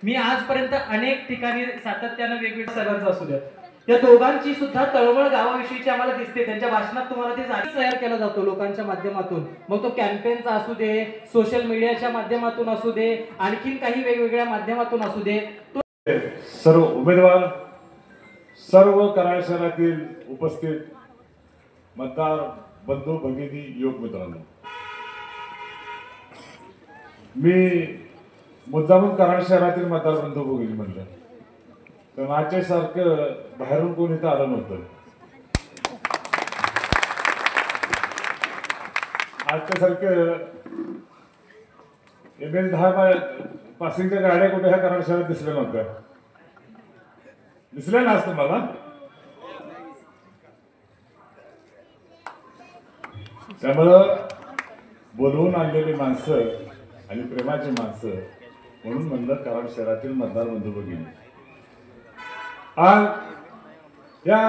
मी आजपर्यंत अनेक ठिकाणी सातत्यानं वेगवेगळ्या सगळ्यांचं असू द्या, या दोघांची सुद्धा तळमळ गावाविषयीची आम्हाला दिसते. त्यांच्या भाषणात तुम्हाला ते तयार केला जातो लोकांच्या माध्यमातून, मग तो कॅम्पेनचा असू दे, सोशल मीडियाच्या माध्यमातून असू दे, आणखीन काही वेगवेगळ्या माध्यमातून असू दे. सर्व उमेदवार, सर्व कराड शहरातील उपस्थित मतदार बंधू भगिनी, युवक मित्रांनो, मी मुद्दामून कराड शहरातील मतदार बंधू भगिनी म्हणलं, तर माझ्यासारखं बाहेरून कोणी इथं आलं नव्हतं. आजच्यासारखं ML10 पासिंगच्या गाड्या कुठे ह्या कराड शहरात दिसल्या नव्हत्या. दिसल्या ना आज तुम्हाला? त्यामुळं बोलवून आणलेली माणसं आणि प्रेमाची माणसं म्हणून म्हणलं कराड शहरातील मतदार बंधू भगिनी. आज या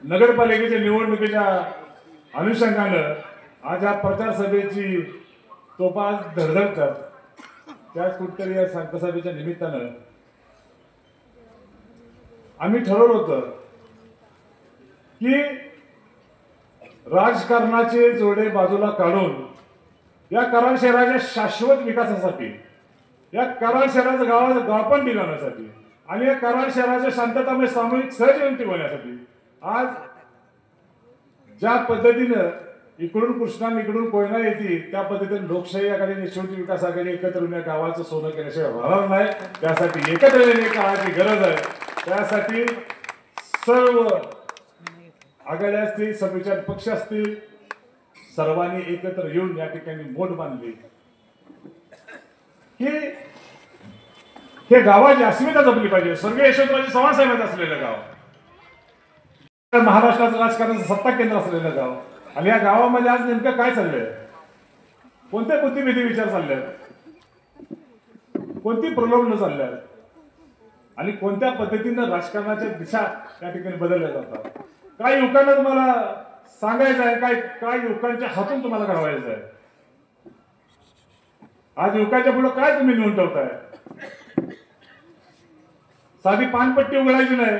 नगरपालिकेच्या निवडणुकीच्या अनुषंगानं आज या प्रचार सभेची तोफा आज धडधडतात. त्याच कुठतरी या सांगता सभेच्या निमित्तानं आम्ही ठरवलं होतं की राजकारणाचे जोडे बाजूला काढून या कराड शहराच्या शाश्वत विकासासाठी, या कराड शहराचं गावाचं गावपण टिकवण्यासाठी आणि या कराड शहराच्या शांततामय सामूहिक सहजीवन टिकवण्यासाठी आज ज्या पद्धतीनं इकडून कृष्णा इकडून कोयना येते, त्या पद्धतीने लोकशाही आघाडी आणि शेवटी विकास आघाडी एकत्र येऊन या गावाचं सोनं केल्याशिवाय राहणार नाही. त्यासाठी एकत्र येणे काळाची गरज आहे. त्यासाठी सर्व आघाड्या असतील, समविचार पक्ष असतील, सर्वांनी एकत्र येऊन या ठिकाणी मोठ बांधली की हे गावाची अस्मिता जपली पाहिजे. स्वर्गीय यशवंतरावजी चव्हाण साहेबांचं असलेलं गाव, महाराष्ट्राचं राजकारणाचं सत्ता केंद्र असलेलं गाव, आणि या गावामध्ये आज नेमकं काय चाललंय, कोणत्या बुद्धिविधी विचार चालले आहेत, कोणती प्रलोभनं चालल्या आहेत आणि कोणत्या पद्धतीनं राजकारणाच्या दिशा या ठिकाणी बदलल्या जातात. काय युवकांना तुम्हाला सांगायचं आहे, काय युवकांच्या हातून तुम्हाला घडवायचं आहे. आज युवकांच्या पुढे काय तुम्ही नेऊन ठेवताय. साधी पानपट्टी उघडायची नाही,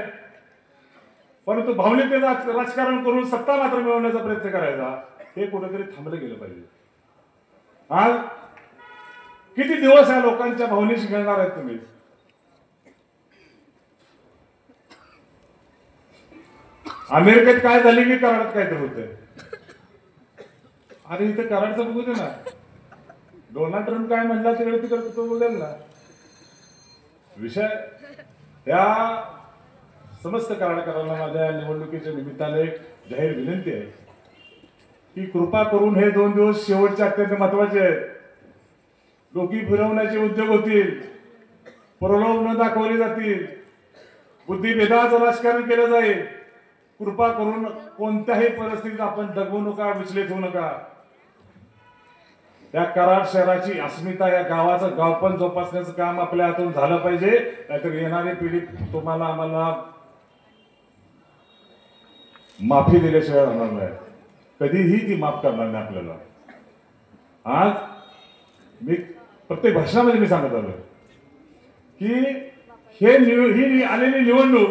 परंतु भावनिकतेचं राजकारण करून सत्ता मात्र मिळवण्याचा प्रयत्न करायचा, हे कुठेतरी थांबलं गेलं पाहिजे. आज किती दिवस या लोकांच्या भावनेशी खेळणार आहेत तुम्ही. अमेरिकेत काय झाले की कराडात काय तर होतंय. अरे इथे कराडचं बघू दे ना. डोनाल्ड ट्रम्प काय म्हणला तिकडे तिकडे तो बोलेल ना. विषय त्या समस्त कराडकरांना माझ्या निवडणुकीच्या निमित्ताने एक जाहीर विनंती आहे की कृपा करून हे 2 दिवस शेवटचे अत्यंत महत्वाचे आहेत. डोकी फिरवण्याचे उद्योग होतील, प्रलोभ न दाखवले जातील, बुद्धिभेदाचं राजकारण केलं जाईल. कृपा करून कोणत्याही परिस्थितीत आपण दगवू नका, विचलित होऊ नका. या कराड शहराची अस्मिता, या गावाचं गावपण जोपासण्याचं काम आपल्या हातून झालं पाहिजे. नाहीतर येणारी पिढी तुम्हाला आम्हाला माफी दिल्याशिवाय राहणार नाही. कधीही ती माफ करणार नाही आपल्याला. आज मी प्रत्येक भाषणामध्ये मी सांगत आलो की ही आलेली निवडणूक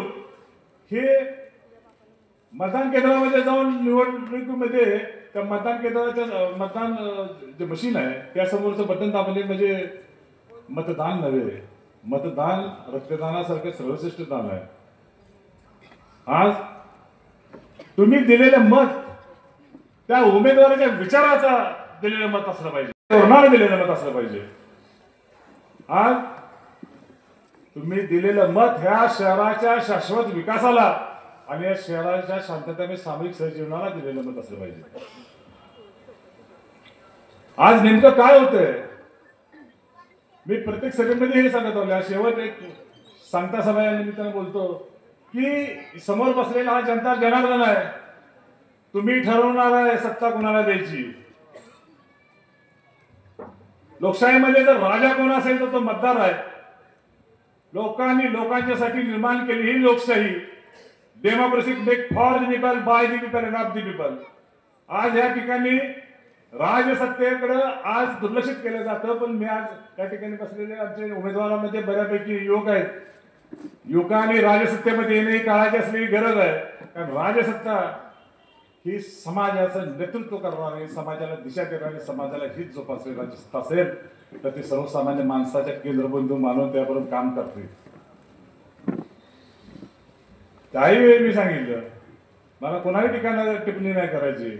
हे मतदान केंद्रामध्ये जाऊन निवडणुकीमध्ये त्या मतदान केंद्राच्या मतदान जे मशीन आहे त्यासमोरचं बटन दाबले म्हणजे मतदान नव्हे. मतदान रक्तदानासारखं सर्वश्रेष्ठ दान आहे. आज तुम्ही दिलेलं मत त्या उमेदवाराच्या विचाराचा दिलेलं मत असलं पाहिजे, धोरणाने दिलेलं मत असलं पाहिजे. आज तुम्ही दिलेलं मत ह्या शहराच्या शाश्वत विकासाला आणि या शहराच्या शांततेने सामूहिक सहजीवनाला दिलेलं मत असलं पाहिजे. आज नेमकं काय होतंय, मी प्रत्येक सभेमध्ये हे सांगत आलो. शेवट एक सांगता सभा या निमित्ताने बोलतो की समोर बसलेला हा जनता जनार्दन आहे. तुम्ही ठरवणार आहे सत्ता कोणाला द्यायची. लोकशाहीमध्ये जर राजा कोण असेल तर तो मतदार आहे. लोकांनी लोकांच्यासाठी निर्माण केली ही लोकशाही. Democracy make for the people, by the people and of the people. आज या ठिकाणी राजसत्तेकडे आज दुर्लक्षित केलं जातं. पण मी आज त्या ठिकाणी बसलेले आमचे उमेदवारांमध्ये बऱ्यापैकी युवक आहेत. युवकांनी राजसत्तेमध्ये येणे ही काळाची असलेली गरज आहे. कारण राजसत्ता ही समाजाचं नेतृत्व करणारी, समाजाला दिशा देणारी, समाजाला हित जोपासणारी राजसत्ता असेल तर ती सर्वसामान्य माणसाच्या केंद्रबिंदू मानून त्याबरोबर काम करते. त्याही वेळी मी सांगितलं, मला कोणाही ठिकाणी टिप्पणी नाही करायची.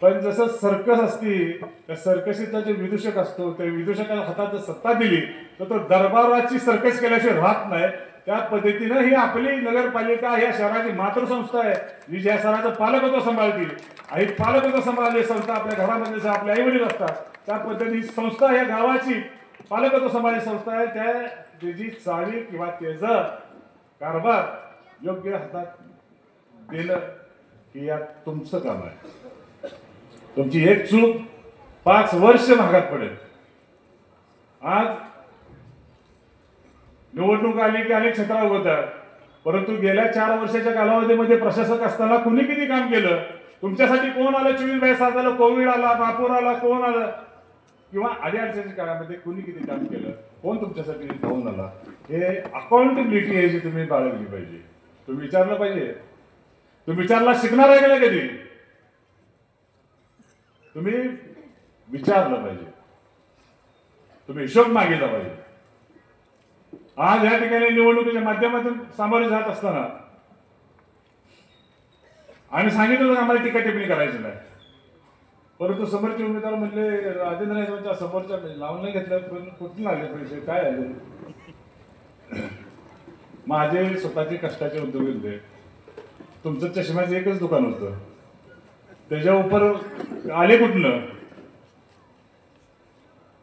पण जसं सर्कस असती, त्या सर्कशीचा जे विदूषक असतो, त्या विदूषकाला हातात जर सत्ता दिली तर तो दरबाराची सर्कस केल्याशिवाय राहत नाही. त्या पद्धतीनं ही आपली नगरपालिका ह्या शहराची मातृसंस्था आहे, जी ज्या शहराचं पालकत्व सांभाळतील. आणि पालकत्व सांभाळली संस्था आपल्या घरामध्ये आपले आई वडील असतात, त्या पद्धतीने संस्था या गावाची पालकत्व सांभाळली संस्था आहे. त्या त्याची चावी किंवा त्याचं कारभार योग्य हातात दिलं की यात तुमचं काम आहे. तुमची एक चूक 5 वर्ष महागात पडेल. आज निवडणूक आली की अनेक क्षेत्र होतात, परंतु गेल्या 4 वर्षाच्या कालावधीमध्ये प्रशासक असताना कुणी किती काम केलं, तुमच्यासाठी कोण आलं, 24/7 आलं, कोविड आला, महापूर आला, कोण आलं, किंवा अडीअडचणीच्या काळामध्ये कुणी किती काम केलं, कोण तुमच्यासाठी धावून आला, हे अकाउंटेबिलिटी आहे जी तुम्ही बाळगली पाहिजे. तुम्ही विचारलं पाहिजे. तुम्ही विचारला शिकणार आहे का नाही कधी? तुम्ही विचारलं पाहिजे. तुम्ही हिशोब मागितला पाहिजे. आज या ठिकाणी निवडणुकीच्या माध्यमातून सामोरे जात असताना आम्ही सांगितलं होतं आम्हाला टीका टिप्पणी करायची नाही, परंतु समोरचे उमेदवार म्हणले राजेंद्र यादवच्या समोरच्या नाव नाही घेतलं, पण कुठून आले पैसे, काय आले? माझे स्वतःचे कष्टाचे उद्योग होते. तुमचं चष्म्याचं एकच दुकान होतं, त्याच्या उपर आले कुठनं?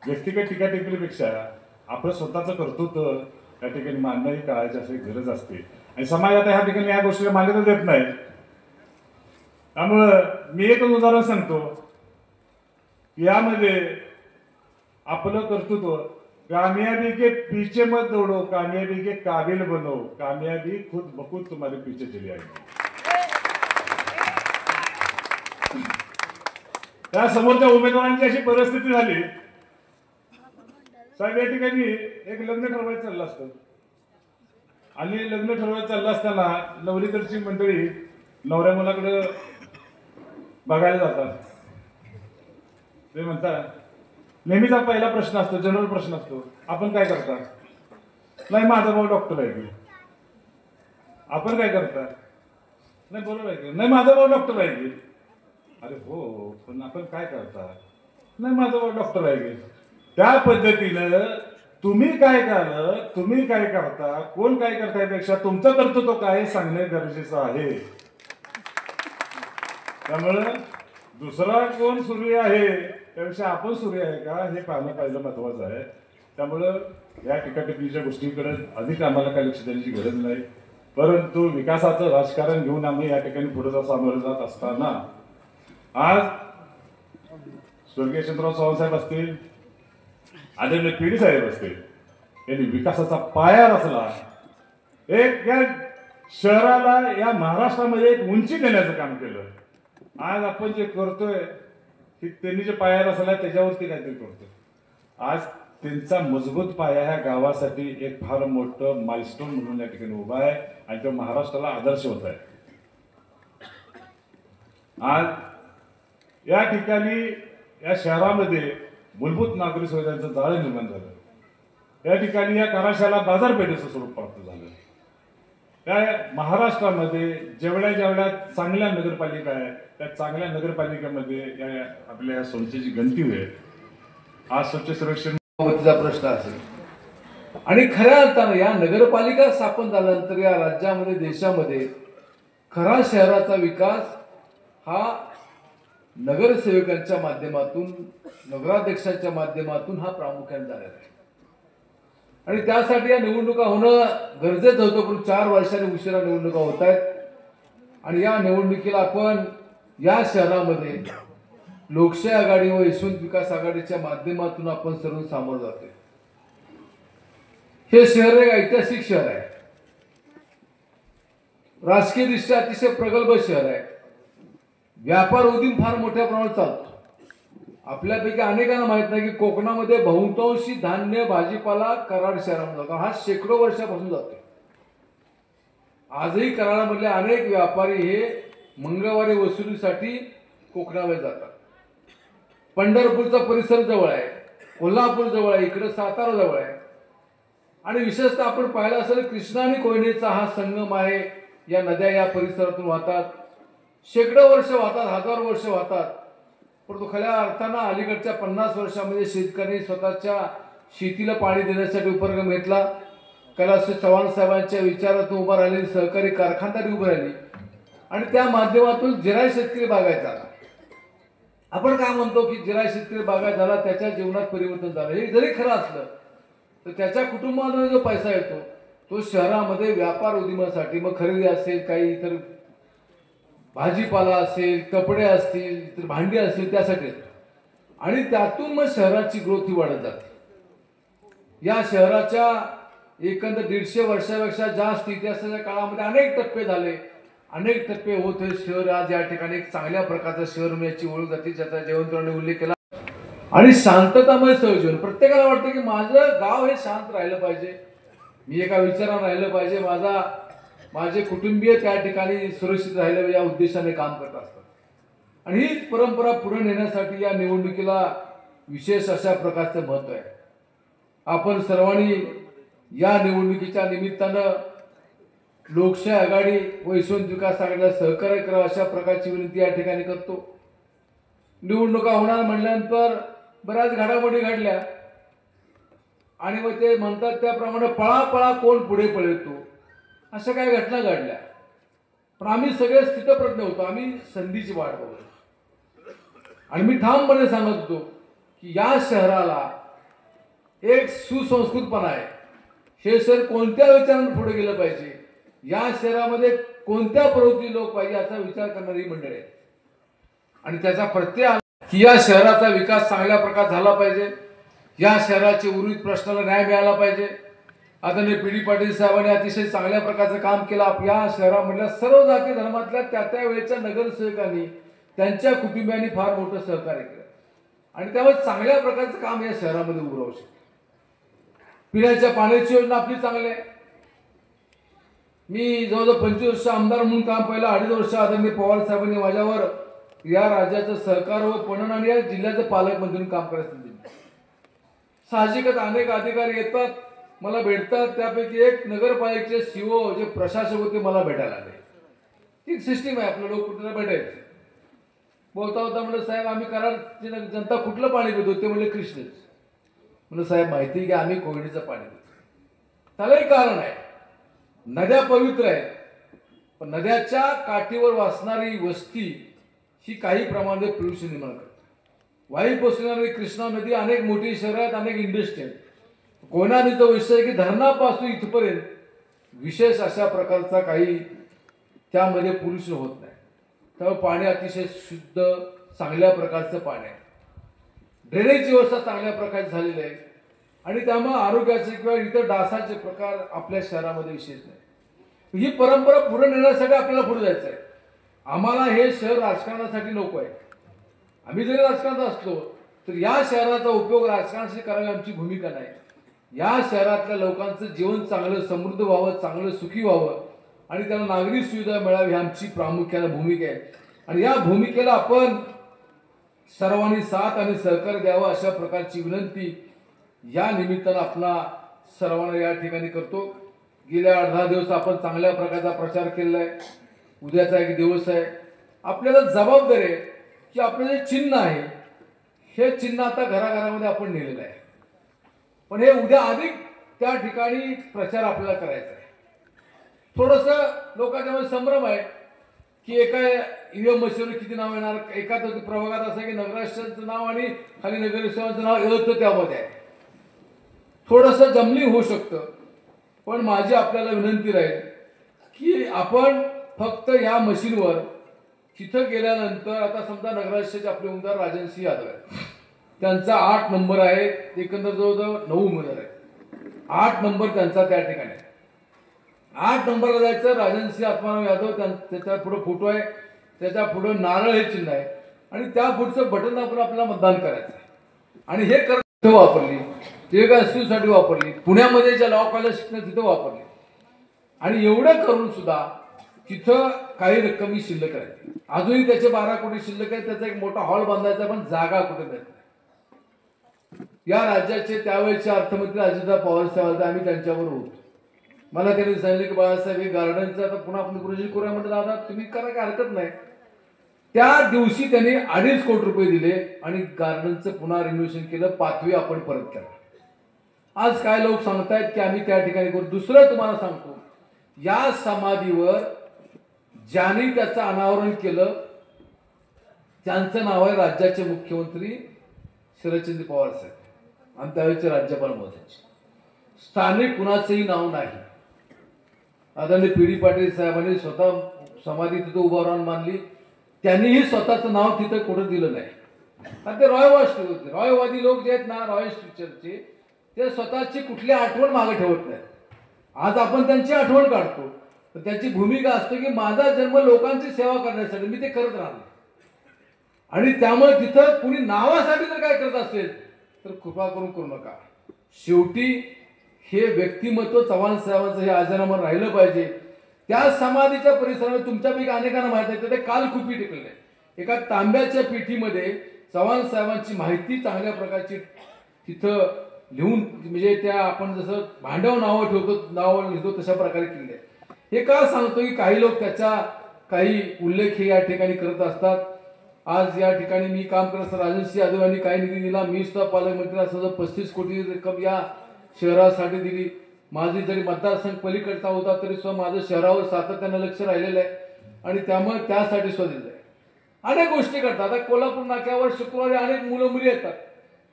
व्यक्तिगत टीका टिप्पणीपेक्षा आपलं स्वतःचं कर्तृत्व त्या ठिकाणी मानणं ही काळाची अशी गरज असते. आणि समाज आता ह्या ठिकाणी या गोष्टीला मान्यता देत नाही. त्यामुळं मी एकच उदाहरण सांगतो, यामध्ये आपलं कर्तृत्व, कामयाबी के पीछे मत दौड़ो, कामयाबी के काबिल बनो, कामयाबी खुद बखुद तुम्हारे पीछे चली आएगी. त्या समोरच्या उमेदवारांची अशी परिस्थिती झाली, साहेब या ठिकाणी एक लग्न ठरवायचं चाललं असतं आणि लग्न ठरवायचं चाललं असताना नवरीकडची मंडळी नवऱ्या मुलाकडे बघायला जातात. ते म्हणतात, नेहमीचा पहिला प्रश्न असतो, जनरल प्रश्न असतो, आपण काय करता? नाही माझा भाऊ डॉक्टर आहे की. आपण काय करता? नाही बरोबर आहे की. नाही माझा भाऊ डॉक्टर आहे की. अरे हो, पण आपण काय करता? नाही माझा भाऊ डॉक्टर आहे की. त्या पद्धतीनं तुम्ही काय कराल, तुम्ही काय करता, कोण काय करतायपेक्षा तुमचं कर्तृत्व काय सांगणे गरजेचं आहे. त्यामुळं दुसरा कोण सूर्य आहे त्यापेक्षा आपण सूर्य आहे का हे पाहणं पहिलं महत्वाचं आहे. त्यामुळं या टीकाटिप्पणीच्या गोष्टीकडे अधिक आम्हाला काही लक्ष देण्याची गरज नाही, परंतु विकासाचं राजकारण घेऊन आम्ही या ठिकाणी पुढे सामोरे जात असताना आज स्वर्गीय यशवंतराव चव्हाण साहेब असतील, आदरणीय पिढी साहेब असतील, यांनी विकासाचा पाया रचला. एक या शहराला, या महाराष्ट्रामध्ये एक उंची देण्याचं काम केलं. आज आपण जे करतोय की त्यांनी जे पाया रचला त्याच्यावरती काहीतरी करतोय. आज त्यांचा मजबूत पाया ह्या गावासाठी एक फार मोठं माइलस्टोन म्हणून या ठिकाणी उभा आहे आणि तो महाराष्ट्राला आदर्श होत आहे. आज या ठिकाणी या शहरामध्ये मूलभूत नागरी सुविधांचं जाळं निर्माण झालं. या ठिकाणी या कारखान्याला बाजारपेठेचं स्वरूप प्राप्त झालं. त्या महाराष्ट्रामध्ये जेवढ्या चांगल्या नगरपालिका आहेत त्या चांगल्या नगरपालिकेमध्ये या आपल्या संस्थेची गणती होईल. आज स्वच्छ सर्वेक्षण प्रश्न असेल आणि खऱ्या अर्थानं या नगरपालिका स्थापन झाल्यानंतर या राज्यामध्ये, देशामध्ये खरा शहराचा विकास हा नगरसेवकांच्या माध्यमातून, नगराध्यक्षांच्या माध्यमातून हा प्रामुख्याने झालेला आहे. आणि त्यासाठी या निवडणुका होणं गरजेचं होतं, पण 4 वर्षांनी उशिरा निवडणुका होत आहेत. आणि या निवडणुकीला आपण या शहरामध्ये लोकशाही आघाडी व यशवंत विकास आघाडीच्या माध्यमातून आपण सर्व सामोरं जातोय. हे शहर एक ऐतिहासिक शहर आहे, राजकीय दृष्ट्या अतिशय प्रगल्भ शहर आहे, व्यापार उदीम फार मोठ्या प्रमाणात चालतो. आपल्यापैकी अनेकांना माहित नाही की कोकणामध्ये बहुतांशी धान्य भाजीपाला कराड शहरामध्ये जातो. हा शेकडो वर्षापासून जातो. आजही कराडामधले अनेक व्यापारी हे मंगळवारी वसुलीसाठी कोकणामध्ये जातात. पंढरपूरचा परिसर जवळ आहे, कोल्हापूर जवळ आहे, इकडे सातारा जवळ आहे. आणि विशेषतः आपण पाहिलं असेल कृष्णा आणि कोयनेचा हा संगम आहे. या नद्या या परिसरातून वाहतात, शेकडो वर्ष वाहतात, हजारो वर्ष वाहतात. परंतु खऱ्या अर्थानं अलीकडच्या 50 वर्षामध्ये शेतकरी स्वतःच्या शेतीला पाणी देण्यासाठी उपक्रम घेतला. कैलास चव्हाण साहेबांच्या विचारातून उभा राहिलेली सहकारी कारखानदारी उभी राहिली आणि त्या माध्यमातून जिराय शेतकरी बागायत झाला. आपण काय म्हणतो की जिराय शेतकरी बागायत झाला, त्याच्या जीवनात परिवर्तन झालं. हे जरी खरं असलं तर त्याच्या कुटुंबामध्ये जो पैसा येतो तो शहरामध्ये व्यापार उद्यमासाठी, मग खरेदी असेल, काही इतर भाजीपाला असेल, कपडे असतील, इतर भांडी असतील, त्यासाठी येतो. आणि त्यातून मग शहराची ग्रोथ ही वाढत जाते. या शहराच्या एकंदर 150 वर्षापेक्षा जास्त इतिहासाच्या काळामध्ये अनेक टप्पे झाले, अनेक टप्पे होत हे शहर आज या ठिकाणी एक चांगल्या प्रकारचं शहर म्हणून याची ओळख जाते, ज्याचा जयवंतरावांनी उल्लेख केला. आणि शांततामय सहजीवन. प्रत्येकाला वाटतं की माझं गाव हे शांत राहिलं पाहिजे, मी एका विचारानं राहिलं पाहिजे, माझे कुटुंबीय त्या ठिकाणी सुरक्षित राहिलं या उद्देशाने काम करत असतात. आणि हीच परंपरा पुढे नेण्यासाठी या निवडणुकीला विशेष अशा प्रकारचं महत्त्व आहे. आपण सर्वांनी या निवडणुकीच्या निमित्तानं लोकशाही आघाडी व यशवंत विकास आघाडीला सहकार्य करावं अशा प्रकारची विनंती या ठिकाणी करतो. निवडणुका होणार म्हटल्यानंतर बऱ्याच घडामोडी घडल्या आणि मग ते म्हणतात त्याप्रमाणे पळापळा कोण पुढे पळतो, अशा काही घटना घडल्या. पण आम्ही सगळे स्थितप्रज्ञ होतो, आम्ही संधीची वाट बघतो. आणि मी ठामपणे सांगत होतो की या शहराला एक सुसंस्कृतपणा आहे. हे शहर कोणत्या विचारानं पुढे गेलं पाहिजे, या शहरामध्ये कोणत्या प्रवृत्ती लोक पाहिजे याचा विचार करणारी मंडळी आहे. आणि त्याचा प्रत्यय की या शहराचा विकास चांगल्या प्रकारे झाला पाहिजे, या शहराचे उर्वरित प्रश्नाला न्याय मिळाला पाहिजे. आदरणीय पी डी पाटील साहेबांनी अतिशय चांगल्या प्रकारचं काम केलं. या शहरामधल्या सर्व जाती धर्मातल्या त्या वेळेच्या नगरसेवकांनी, त्यांच्या कुटुंबियांनी फार मोठं सहकार्य केलं आणि त्यामुळे चांगल्या प्रकारचं काम या शहरामध्ये उभं राहू शकतं. पिण्याच्या पाण्याची योजना आपली चांगली आहे. मी जवळजवळ 25 वर्ष आमदार म्हणून काम पाहिलं. 2.5 वर्ष आदरणीय पवार साहेबांनी माझ्यावर या राज्याचं सहकार व पणन आणि या जिल्ह्याचं पालकमंत्री म्हणून काम करायचं दिलं. साहजिकच अनेक अधिकारी येतात, मला भेटतात. त्यापैकी एक नगरपालिकेचे सीओ जे प्रशासक होते मला भेटायला आले. ती सिस्टीम आहे, आपलं लोक कुठे भेटायचं. बोलता होता म्हणलं साहेब आम्ही कराडची जनता कुठलं पाणी पितो, ते म्हणले कृष्णच. म्हणलं साहेब माहिती की आम्ही कोयनेचं पाणी पितो. त्यालाही कारण आहे, नद्या पवित्र आहेत, पण नद्याच्या काठीवर वासणारी वस्ती ही काही प्रमाणात पोल्युशन निर्माण करते. वाईपासून येणारी कृष्णा नदी, अनेक मोठी शहरं आहेत, अनेक इंडस्ट्री आहेत. कोयना नदीचं वैशिष्ट्य आहे की धरणापासून इथपर्यंत विशेष अशा प्रकारचा काही त्यामध्ये पोल्युशन होत नाही. त्यामुळे पाणी अतिशय शुद्ध चांगल्या प्रकारचं पाणी आहे. ड्रेनेजची व्यवस्था चांगल्या प्रकारे झालेली आहे आणि त्यामुळे आरोग्याचे किंवा इतर डासाचे प्रकार आपल्या शहरामध्ये विशेष नाही. ही परंपरा पुढे नेण्यासाठी आपल्याला पुढे जायचं आहे. आम्हाला हे शहर राजकारणासाठी नको आहे. आम्ही जरी राजकारणात असलो तर या शहराचा उपयोग राजकारणासाठी करावी आमची भूमिका नाही. या शहरातल्या लोकांचं जीवन चांगलं समृद्ध व्हावं, चांगलं सुखी व्हावं आणि त्यांना नागरी सुविधा मिळावी ही आमची प्रामुख्याने भूमिका आहे. आणि या भूमिकेला आपण सर्वांनी साथ आणि सहकार्य द्यावं अशा प्रकारची विनंती या निमित्तानं आपला सर्वांना या ठिकाणी करतो. गेल्या 8-10 दिवस आपण चांगल्या प्रकारचा प्रचार केलेला आहे. उद्याचा एक दिवस आहे. आपल्याला जबाबदारी आहे की आपलं जे चिन्ह आहे हे चिन्ह आता घराघरामध्ये आपण नेलेलं आहे, पण हे उद्या अधिक त्या ठिकाणी प्रचार आपल्याला करायचा आहे. थोडंसं लोकांच्यामध्ये संभ्रम आहे की एका ईव्हीएम मशीनवर किती नाव येणार. एका प्रभागात असं की नगराध्यक्षांचं नाव आणि खाली नगरसेवकांचं नाव येतं, त्यामध्ये आहे. थोडंसं जमलिंग होऊ शकतं, पण माझी आपल्याला विनंती राहील की आपण फक्त या मशीनवर तिथं गेल्यानंतर, आता समजा नगराध्यक्षाचे आपले उमेदवार राजनसिंह यादव आहेत, त्यांचा 8 नंबर आहे. एकंदर जवळजवळ 9 उमेदवार आहेत. 8 नंबर त्यांचा त्या ठिकाणी आहे. 8 नंबरला जायचं. राजनसिंह आत्माराम यादव, त्याच्या पुढे फोटो आहे, त्याच्या पुढे नारळ हे चिन्ह आहे आणि त्या पुढचं बटन दाबून आपल्याला मतदान करायचं आहे. आणि हे करत वापरली, ते काय साठी वापरली, पुण्यामध्ये ज्या लॉ कॉलेज शिकणं तिथं वापरली. आणि एवढं करून सुद्धा तिथं काही रक्कमी शिल्लक आहे. अजूनही त्याचे 12 कोटी शिल्लक आहे. त्याचा एक मोठा हॉल बांधायचा, पण जागा कुठे देत नाही. या राज्याचे त्यावेळेचे अर्थमंत्री अजितदादा पवार साहेब, आम्ही त्यांच्यावर होतो. मला त्यांनी सांगितलं की बाळासाहेब हे गार्डनचं आता पुन्हा आपण प्रोजेक्ट करूया. म्हणजे दादा तुम्ही करा, काय हरकत नाही. त्या दिवशी त्यांनी 2.5 कोटी रुपये दिले आणि गार्डनचं पुन्हा रिनोव्हेशन केलं. पाथवे आपण परत केला. आज काय लोक सांगतायत की आम्ही त्या ठिकाणी करू. दुसरं तुम्हाला सांगतो, या समाधीवर ज्यांनी त्याचं अनावरण केलं त्यांचं नाव आहे राज्याचे मुख्यमंत्री शरदचंद्र पवार साहेब आणि त्यावेळेचे राज्यपाल महोदय. स्थानिक कुणाचंही नाव नाही. आदरणीय पी.डी. पाटील साहेबांनी स्वतः समाधी तिथं उभा राहून मानली. त्यांनीही स्वतःचं नाव तिथं कुठं दिलं नाही. आणि ते रॉयवादी होते. रॉयवादी लोक जे आहेत ना, रॉयल स्ट्रक्चरचे, ते स्वतःची कुठली आठवण मागे ठेवत नाहीत. आज आपण त्यांची आठवण काढतो, तर त्यांची भूमिका असते की माझा जन्म लोकांची सेवा करण्यासाठी, मी ते करत राहतो. आणि त्यामुळे तिथं कुणी नावासाठी जर काय करत असेल तर कृपा करून करू नका. शेवटी हे व्यक्तिमत्व चव्हाण साहेबांचं हे आजरामर राहिलं पाहिजे. त्या समाधीच्या परिसरामध्ये तुमच्यापैकी अनेकांना माहिती आहे, तिथे कालकुपी टिकलेलं आहे. एका तांब्याच्या पेटीमध्ये चव्हाण साहेबांची माहिती चांगल्या प्रकारची तिथं लिहून, म्हणजे त्या आपण जसं भांड्यावर नावं ठेवतो, नावं लिहितो तशा प्रकारे केलेलं आहे. हे का सांगतो की काही लोक त्याचा काही उल्लेख हे या ठिकाणी करत असतात. आज या ठिकाणी मी काम करत असताना राजनसिंह यादव यांनी काही निधी दिला. मी सुद्धा पालकमंत्री असताना 35 कोटी रक्कम या शहरासाठी दिली. माझी जरी मतदारसंघ पलीकडचा होता तरी सुद्धा माझं शहरावर सातत्यानं लक्ष राहिलेलं आहे आणि त्यामुळे त्यासाठी सुद्धा दिलं आहे. अनेक गोष्टी करतात. आता कोल्हापूर नाक्यावर शुक्रवारी अनेक मुलं मुली येतात.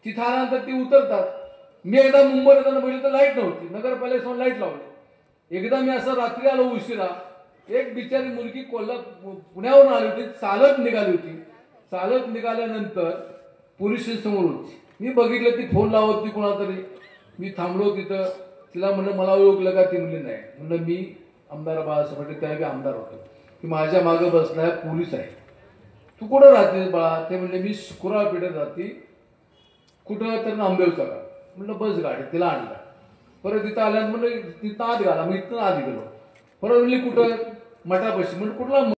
तिथं आल्यानंतर ती उतरतात. मी एकदा मुंबईत येताना बघितलं तर लाईट नव्हती. नगरपालिकेसमोर लाईट लावली. एकदा मी असं रात्री आलो उशिरा. एक बिचारी मुलगी पुण्यावरून आली होती, चालत निघाली होती. चालत निघाल्यानंतर पोलीस स्टेशन समोर होती. मी बघितलं ती फोन लावत होती कोणाला तरी. मी थांबलो तिथं. तिला म्हणलं मला ओळखलं का? ती म्हणली नाही. म्हणलं मी आमदार बाळासाहेब पाटील, त्यावेळी आमदार होतो. की माझ्या मागे बसला आहे पोलीस आहे. तू कुठं राहते बाळा? ते म्हणले मी शुक्रवार पेठेत राहते. कुठं तर नांदेडचा का? म्हणलं बस गाडी. तिला आणला. परत तिथं आल्यानंतर म्हणलं तिथं आत घाला. मी इथं आत गेलो. परत म्हणली कुठं? मठापाशी. म्हणलं कुठला